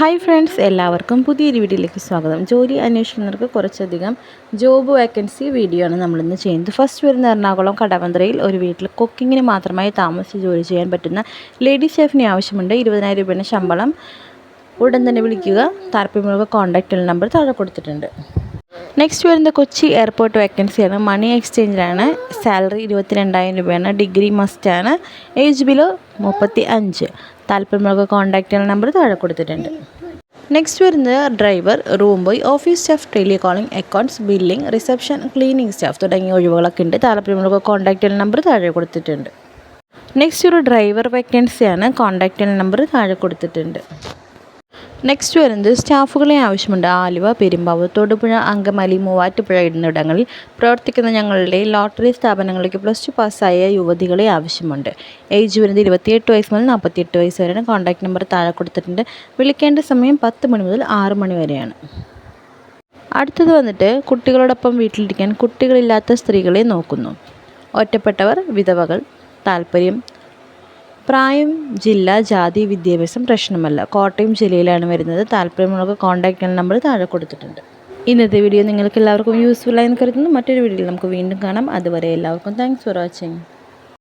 Hi friends, എല്ലാവർക്കും പുതിയൊരു വീഡിയോയിലേക്ക് സ്വാഗതം. ജോലി അന്വേഷിക്കുന്നവർക്ക് കുറച്ചധികം ജോബ് വേക്കൻസി വീഡിയോ ആണ് നമ്മളിന്ന് ചെയ്യുന്നത്. ഫസ്റ്റ് വരുന്ന എറണാകുളം കടവന്ത്രയിൽ ഒരു വീട്ടിൽ കുക്കിങ്ങിന് മാത്രമായി താമസിച്ച് ജോലി ചെയ്യാൻ പറ്റുന്ന ലേഡി ഷെഫിനെ ആവശ്യമുണ്ട്. 20,000 രൂപയാണ് ശമ്പളം. ഉടൻ തന്നെ വിളിക്കുക. താല്പര്യമുള്ള കോൺടാക്റ്റ് നമ്പർ താഴെ കൊടുത്തിട്ടുണ്ട്. നെക്സ്റ്റ് വരുന്നത് കൊച്ചി എയർപോർട്ട് വേക്കൻസിയാണ്. മണി എക്സ്ചേഞ്ചിലാണ്. സാലറി 22,000 രൂപയാണ്. ഡിഗ്രി മസ്റ്റാണ്. Age below 35. താല്പര്യമുള്ള കോൺടാക്റ്റ് നമ്പർ താഴെ കൊടുത്തിട്ടുണ്ട്. നെക്സ്റ്റ് വരുന്നത് driver, room boy, office staff, telecalling, accounts, billing, reception, cleaning staff തുടങ്ങിയ ഒഴിവുകളൊക്കെ ഉണ്ട്. താല്പര്യമുള്ള കോൺടാക്റ്റ് നമ്പർ താഴെ കൊടുത്തിട്ടുണ്ട്. നെക്സ്റ്റ് ഒരു ഡ്രൈവർ വേക്കൻസിയാണ്. കോൺടാക്റ്റ് നമ്പർ താഴെ കൊടുത്തിട്ടുണ്ട്. നെക്സ്റ്റ് വരുന്നത് സ്റ്റാഫുകളെ ആവശ്യമുണ്ട്. ആലുവ, പെരുമ്പാവൂർ, തൊടുപുഴ, അങ്കമാലി, മൂവാറ്റുപുഴ എന്നിവിടങ്ങളിൽ പ്രവർത്തിക്കുന്ന ഞങ്ങളുടെ ലോട്ടറി സ്ഥാപനങ്ങളിലേക്ക് +2 പാസ്സായ യുവതികളെ ആവശ്യമുണ്ട്. ഏജ് വരുന്നത് 28 വയസ്സ് മുതൽ 48 വയസ്സ് വരെയാണ്. കോൺടാക്റ്റ് നമ്പർ താഴെ കൊടുത്തിട്ടുണ്ട്. വിളിക്കേണ്ട സമയം 10 മണി മുതൽ 6 മണി വരെയാണ്. അടുത്തത് വന്നിട്ട് കുട്ടികളോടൊപ്പം വീട്ടിലിരിക്കാൻ കുട്ടികളില്ലാത്ത സ്ത്രീകളെ നോക്കുന്നു. ഒറ്റപ്പെട്ടവർ, വിധവകൾ. താല്പര്യം, പ്രായം, ജില്ല, ജാതി, വിദ്യാഭ്യാസം പ്രശ്നമല്ല. കോട്ടയം ജില്ലയിലാണ് വരുന്നത്. താല്പര്യമുള്ള കോൺടാക്റ്റ് നമ്പർ താഴെ കൊടുത്തിട്ടുണ്ട്. ഇന്നത്തെ വീഡിയോ നിങ്ങൾക്ക് എല്ലാവർക്കും യൂസ്ഫുൾ ആയെന്ന് കരുതുന്നു. മറ്റൊരു വീഡിയോയിൽ നമുക്ക് വീണ്ടും കാണാം. അതുവരെ എല്ലാവർക്കും താങ്ക്സ് ഫോർ വാച്ചിങ്.